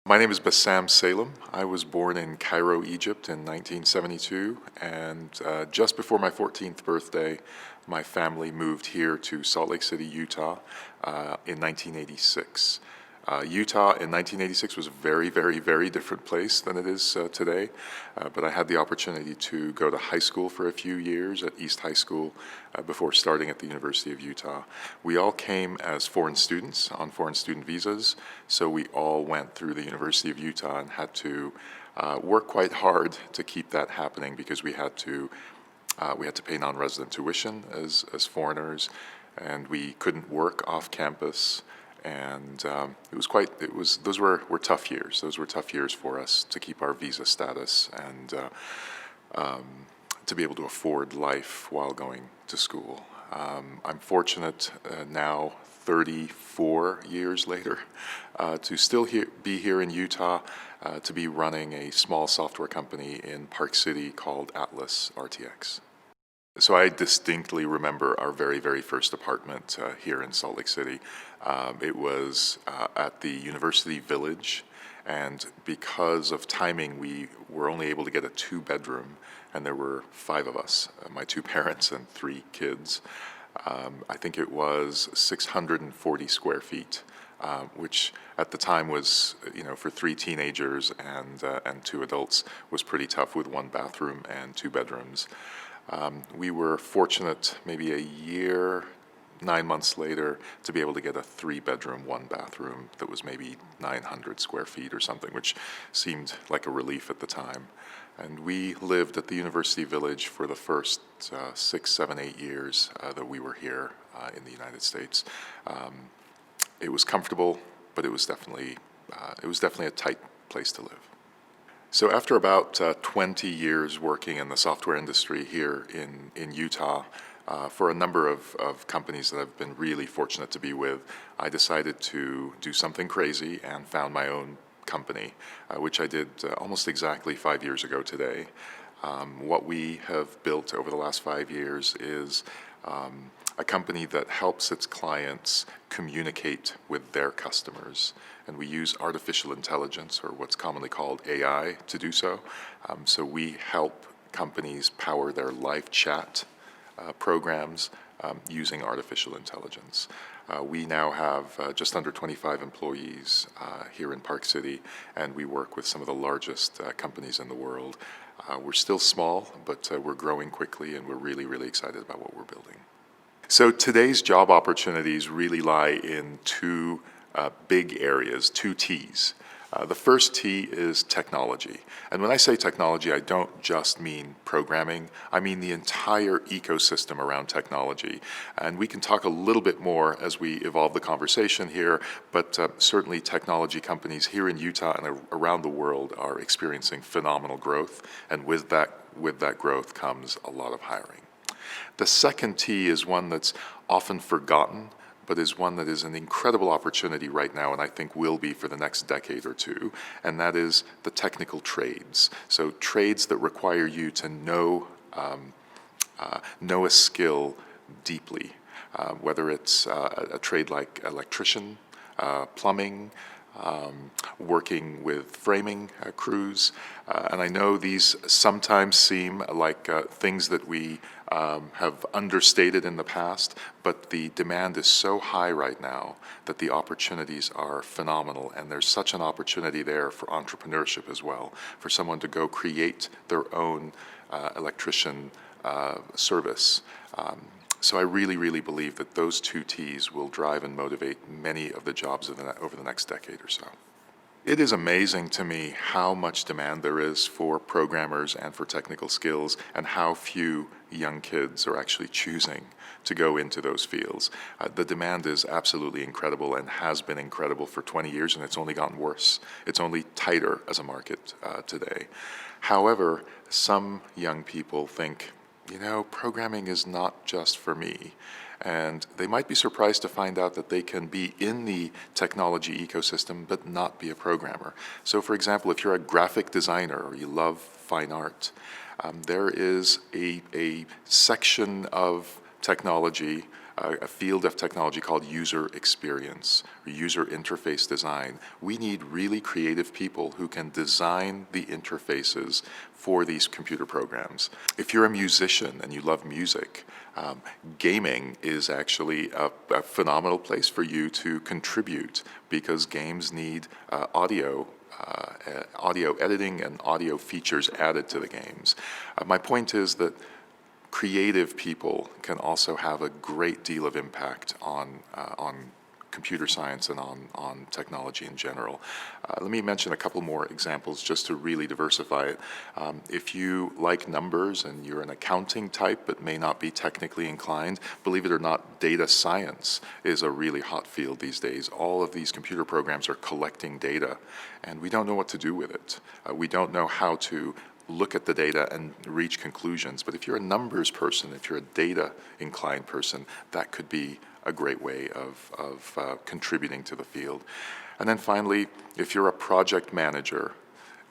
My name is Bassam Salem. I was born in Cairo, Egypt in 1972, and just before my 14th birthday, my family moved here to Salt Lake City, Utah in 1986. Utah in 1986 was a very, very, very different place than it is today, but I had the opportunity to go to high school for a few years at East High School before starting at the University of Utah. We all came as foreign students on foreign student visas, so we all went through the University of Utah and had to work quite hard to keep that happening because we had to pay non-resident tuition as foreigners, and we couldn't work off campus. And those were tough years. Those were tough years for us to keep our visa status and to be able to afford life while going to school. I'm fortunate now, 34 years later, to still be here in Utah, to be running a small software company in Park City called AtlasRTX. So I distinctly remember our very, very first apartment here in Salt Lake City. It was at the University Village, and because of timing, we were only able to get a 2-bedroom, and there were 5 of us, my 2 parents and 3 kids. I think it was 640 square feet, which at the time was, for 3 teenagers and 2 adults, was pretty tough with 1 bathroom and 2 bedrooms. We were fortunate maybe a year, 9 months later, to be able to get a 3-bedroom, 1-bathroom that was maybe 900 square feet or something, which seemed like a relief at the time. And we lived at the University Village for the first 6, 7, 8 years that we were here in the United States. It was comfortable, but it was definitely a tight place to live. So after about 20 years working in the software industry here in Utah, for a number of companies that I've been really fortunate to be with, I decided to do something crazy and found my own company, which I did almost exactly 5 years ago today. What we have built over the last 5 years is a company that helps its clients communicate with their customers. And we use artificial intelligence, or what's commonly called AI, to do so. So we help companies power their live chat programs using artificial intelligence. We now have just under 25 employees here in Park City, and we work with some of the largest companies in the world. We're still small, but we're growing quickly, and we're really, really excited about what we're building. So today's job opportunities really lie in 2 big areas, 2 T's. The first T is technology. And when I say technology, I don't just mean programming. I mean the entire ecosystem around technology. And we can talk a little bit more as we evolve the conversation here, but certainly technology companies here in Utah and around the world are experiencing phenomenal growth. And with that growth comes a lot of hiring. The second T is one that's often forgotten, but is one that is an incredible opportunity right now, and I think will be for the next decade or 2, and that is the technical trades. So trades that require you to know a skill deeply, whether it's a trade like electrician, plumbing, working with framing crews. And I know these sometimes seem like things that we have understated in the past, but the demand is so high right now that the opportunities are phenomenal, and there's such an opportunity there for entrepreneurship as well, for someone to go create their own electrician service. So I really, really believe that those 2 T's will drive and motivate many of the jobs over the next decade or so. It is amazing to me how much demand there is for programmers and for technical skills, and how few young kids are actually choosing to go into those fields. The demand is absolutely incredible and has been incredible for 20 years, and it's only gotten worse. It's only tighter as a market today. However, some young people think, programming is not just for me. And they might be surprised to find out that they can be in the technology ecosystem but not be a programmer. So for example, if you're a graphic designer or you love fine art, there is a section of technology a field of technology called user experience or user interface design. We need really creative people who can design the interfaces for these computer programs. If you're a musician and you love music, gaming is actually a phenomenal place for you to contribute, because games need audio editing and audio features added to the games. My point is that creative people can also have a great deal of impact on computer science and on technology in general. Let me mention a couple more examples just to really diversify it. If you like numbers and you're an accounting type but may not be technically inclined, believe it or not, data science is a really hot field these days. All of these computer programs are collecting data, and we don't know what to do with it. We don't know how to look at the data and reach conclusions. But if you're a numbers person, if you're a data inclined person, that could be a great way of contributing to the field. And then finally, if you're a project manager,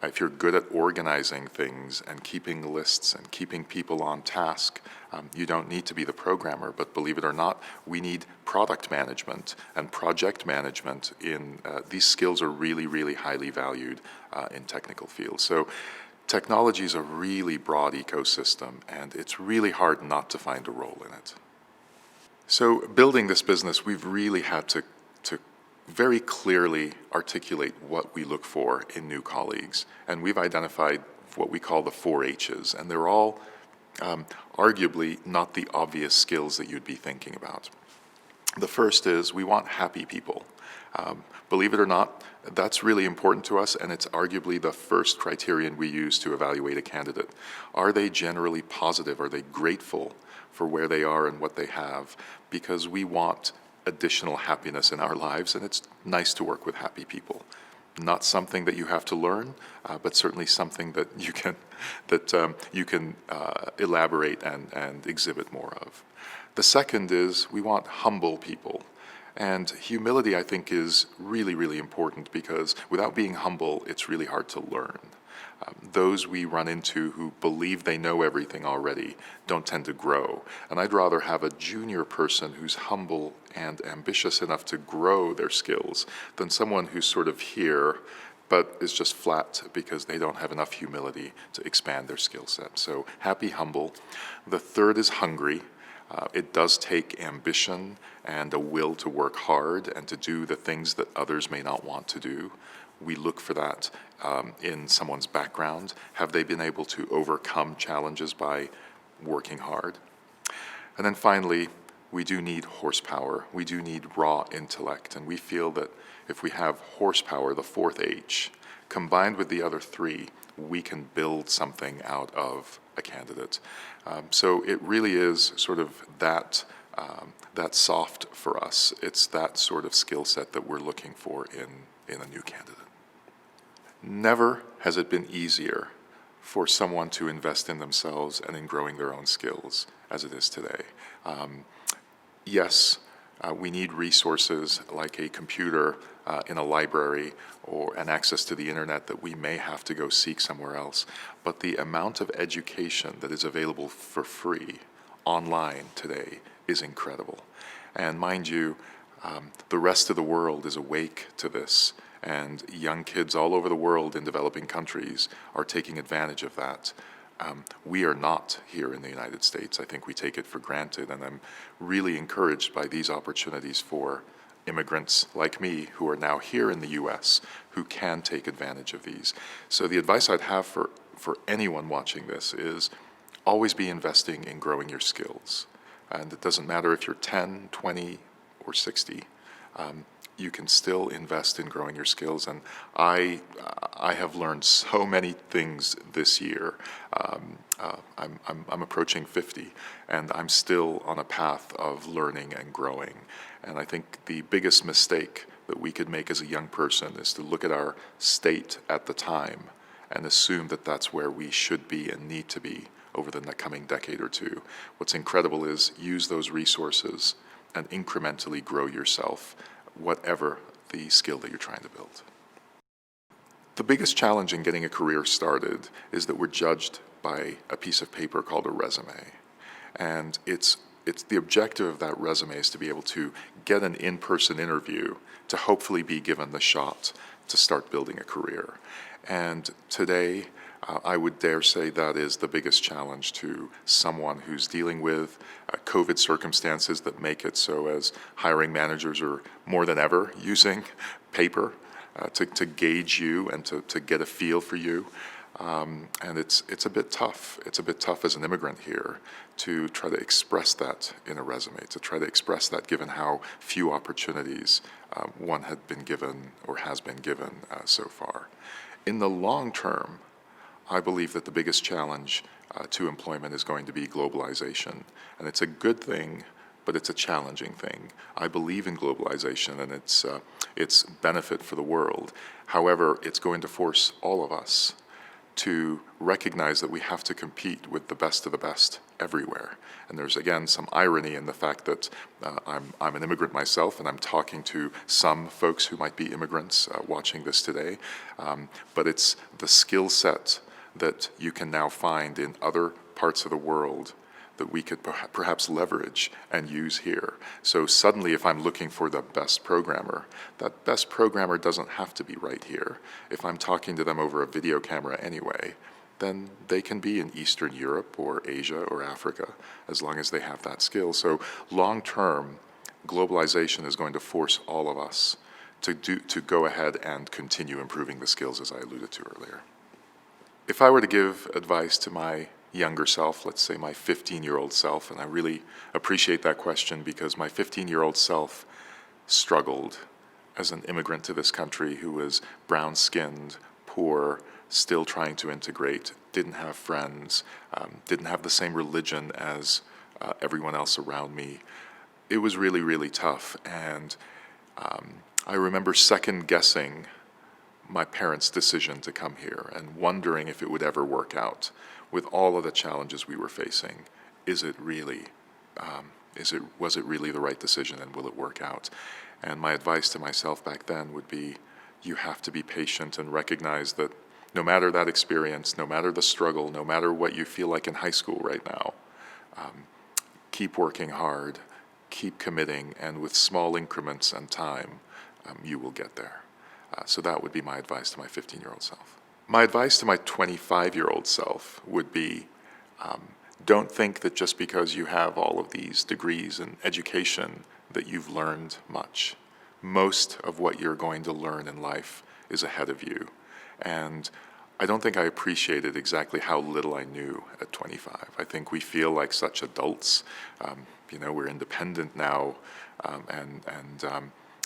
if you're good at organizing things and keeping lists and keeping people on task, you don't need to be the programmer, but believe it or not, we need product management and project management. These skills are really, really highly valued in technical fields. So technology is a really broad ecosystem, and it's really hard not to find a role in it. So building this business, we've really had to very clearly articulate what we look for in new colleagues. And we've identified what we call the 4 H's, and they're all arguably not the obvious skills that you'd be thinking about. The first is we want happy people. Believe it or not, that's really important to us, and it's arguably the first criterion we use to evaluate a candidate. Are they generally positive? Are they grateful for where they are and what they have? Because we want additional happiness in our lives, and it's nice to work with happy people. Not something that you have to learn, but certainly something that you can elaborate and exhibit more of. The second is we want humble people. And humility, I think, is really, really important, because without being humble, it's really hard to learn. Those we run into who believe they know everything already don't tend to grow. And I'd rather have a junior person who's humble and ambitious enough to grow their skills than someone who's sort of here but is just flat because they don't have enough humility to expand their skill set. So happy, humble. The third is hungry. It does take ambition and a will to work hard and to do the things that others may not want to do. We look for that in someone's background. Have they been able to overcome challenges by working hard? And then finally, we do need horsepower. We do need raw intellect. And we feel that if we have horsepower, the 4th H, combined with the other 3, we can build something out of a candidate. So it really is sort of that soft for us. It's that sort of skill set that we're looking for in a new candidate. Never has it been easier for someone to invest in themselves and in growing their own skills as it is today. Yes, we need resources like a computer in a library or an access to the internet that we may have to go seek somewhere else. But the amount of education that is available for free online today is incredible. And mind you, the rest of the world is awake to this, and young kids all over the world in developing countries are taking advantage of that. We are not here in the United States. I think we take it for granted, and I'm really encouraged by these opportunities for immigrants like me who are now here in the US who can take advantage of these. So the advice I'd have for anyone watching this is always be investing in growing your skills. And it doesn't matter if you're 10, 20, or 60. You can still invest in growing your skills, and I have learned so many things this year. I'm approaching 50, and I'm still on a path of learning and growing. And I think the biggest mistake that we could make as a young person is to look at our state at the time and assume that that's where we should be and need to be over the coming decade or two. What's incredible is use those resources and incrementally grow yourself, whatever the skill that you're trying to build. The biggest challenge in getting a career started is that we're judged by a piece of paper called a resume. And it's it's the objective of that resume is to be able to get an in-person interview to hopefully be given the shot to start building a career. And today, I would dare say that is the biggest challenge to someone who's dealing with COVID circumstances that make it so as hiring managers are more than ever using paper to gauge you and to get a feel for you. And it's a bit tough. It's a bit tough as an immigrant here to try to express that in a resume, to try to express that given how few opportunities one had been given or has been given so far. In the long term, I believe that the biggest challenge to employment is going to be globalization. And it's a good thing, but it's a challenging thing. I believe in globalization and its benefit for the world. However, it's going to force all of us to recognize that we have to compete with the best of the best everywhere. And there's, again, some irony in the fact that I'm an immigrant myself, and I'm talking to some folks who might be immigrants watching this today. But it's the skill set that you can now find in other parts of the world that we could perhaps leverage and use here. So suddenly, if I'm looking for the best programmer, that best programmer doesn't have to be right here. If I'm talking to them over a video camera anyway, then they can be in Eastern Europe or Asia or Africa, as long as they have that skill. So long-term, globalization is going to force all of us to go ahead and continue improving the skills, as I alluded to earlier. If I were to give advice to my younger self, let's say my 15-year-old self, and I really appreciate that question because my 15-year-old self struggled as an immigrant to this country who was brown-skinned, poor, still trying to integrate, didn't have friends, didn't have the same religion as everyone else around me. It was really, really tough, and I remember second-guessing my parents' decision to come here and wondering if it would ever work out with all of the challenges we were facing. Was it really the right decision, and will it work out? And my advice to myself back then would be, you have to be patient and recognize that no matter that experience, no matter the struggle, no matter what you feel like in high school right now, keep working hard, keep committing, and with small increments and time, you will get there. So that would be my advice to my 15-year-old self. My advice to my 25-year-old self would be, don't think that just because you have all of these degrees in education that you've learned much. Most of what you're going to learn in life is ahead of you. And I don't think I appreciated exactly how little I knew at 25. I think we feel like such adults. We're independent now, and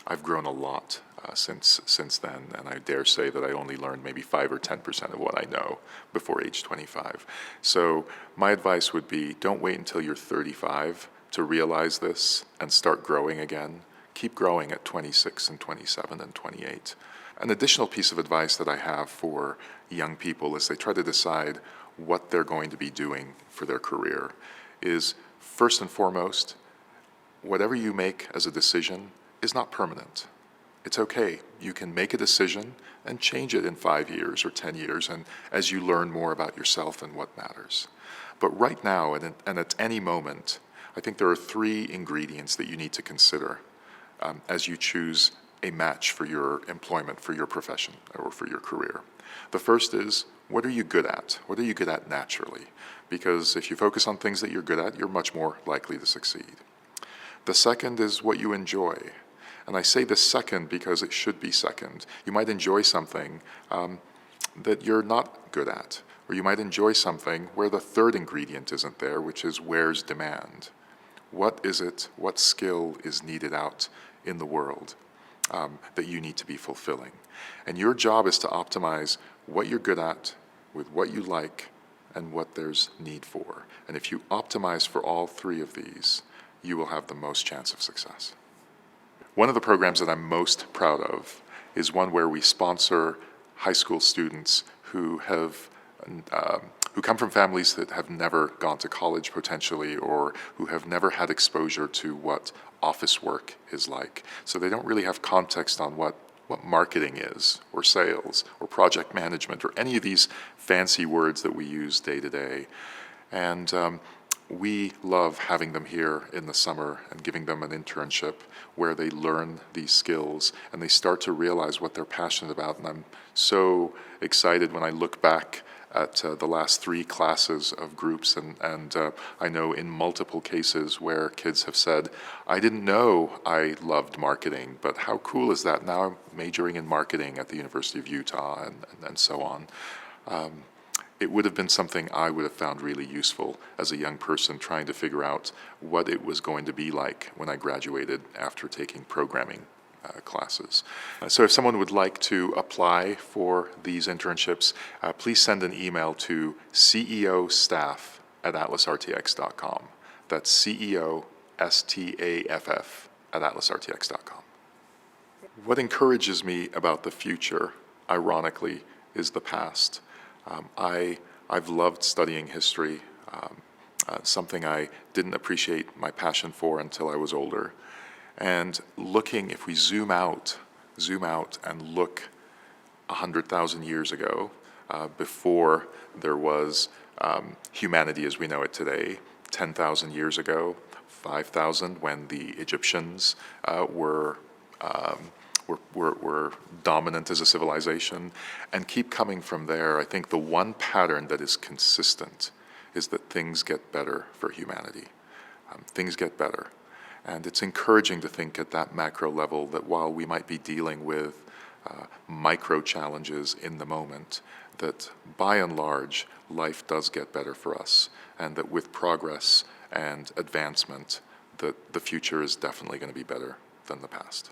I've grown a lot since then, and I dare say that I only learned maybe 5 or 10% of what I know before age 25. So my advice would be, don't wait until you're 35 to realize this and start growing again. Keep growing at 26 and 27 and 28. An additional piece of advice that I have for young people as they try to decide what they're going to be doing for their career is, first and foremost, whatever you make as a decision is not permanent. It's okay. You can make a decision and change it in 5 years or 10 years, and as you learn more about yourself and what matters. But right now, and at any moment, I think there are 3 ingredients that you need to consider as you choose a match for your employment, for your profession, or for your career. The first is, what are you good at? What are you good at naturally? Because if you focus on things that you're good at, you're much more likely to succeed. The second is what you enjoy. And I say this second because it should be second. You might enjoy something that you're not good at, or you might enjoy something where the third ingredient isn't there, which is where's demand? What is it, what skill is needed out in the world that you need to be fulfilling? And your job is to optimize what you're good at with what you like and what there's need for. And if you optimize for all 3 of these, you will have the most chance of success. One of the programs that I'm most proud of is one where we sponsor high school students who come from families that have never gone to college potentially, or who have never had exposure to what office work is like. So they don't really have context on what marketing is, or sales, or project management, or any of these fancy words that we use day to day. And we love having them here in the summer and giving them an internship where they learn these skills and they start to realize what they're passionate about. And I'm so excited when I look back at the last 3 classes of groups, and I know in multiple cases where kids have said, I didn't know I loved marketing, but how cool is that? Now I'm majoring in marketing at the University of Utah, and so on. It would have been something I would have found really useful as a young person trying to figure out what it was going to be like when I graduated after taking programming classes. So if someone would like to apply for these internships, please send an email to ceostaff@atlasrtx.com. That's ceostaff@atlasrtx.com. What encourages me about the future, ironically, is the past. I've loved studying history, something I didn't appreciate my passion for until I was older. And looking, if we zoom out and look 100,000 years ago, before there was humanity as we know it today, 10,000 years ago, 5,000 when the Egyptians were dominant as a civilization, and keep coming from there. I think the one pattern that is consistent is that things get better for humanity. Things get better. And it's encouraging to think at that macro level that while we might be dealing with micro challenges in the moment, that by and large, life does get better for us, and that with progress and advancement, that the future is definitely going to be better than the past.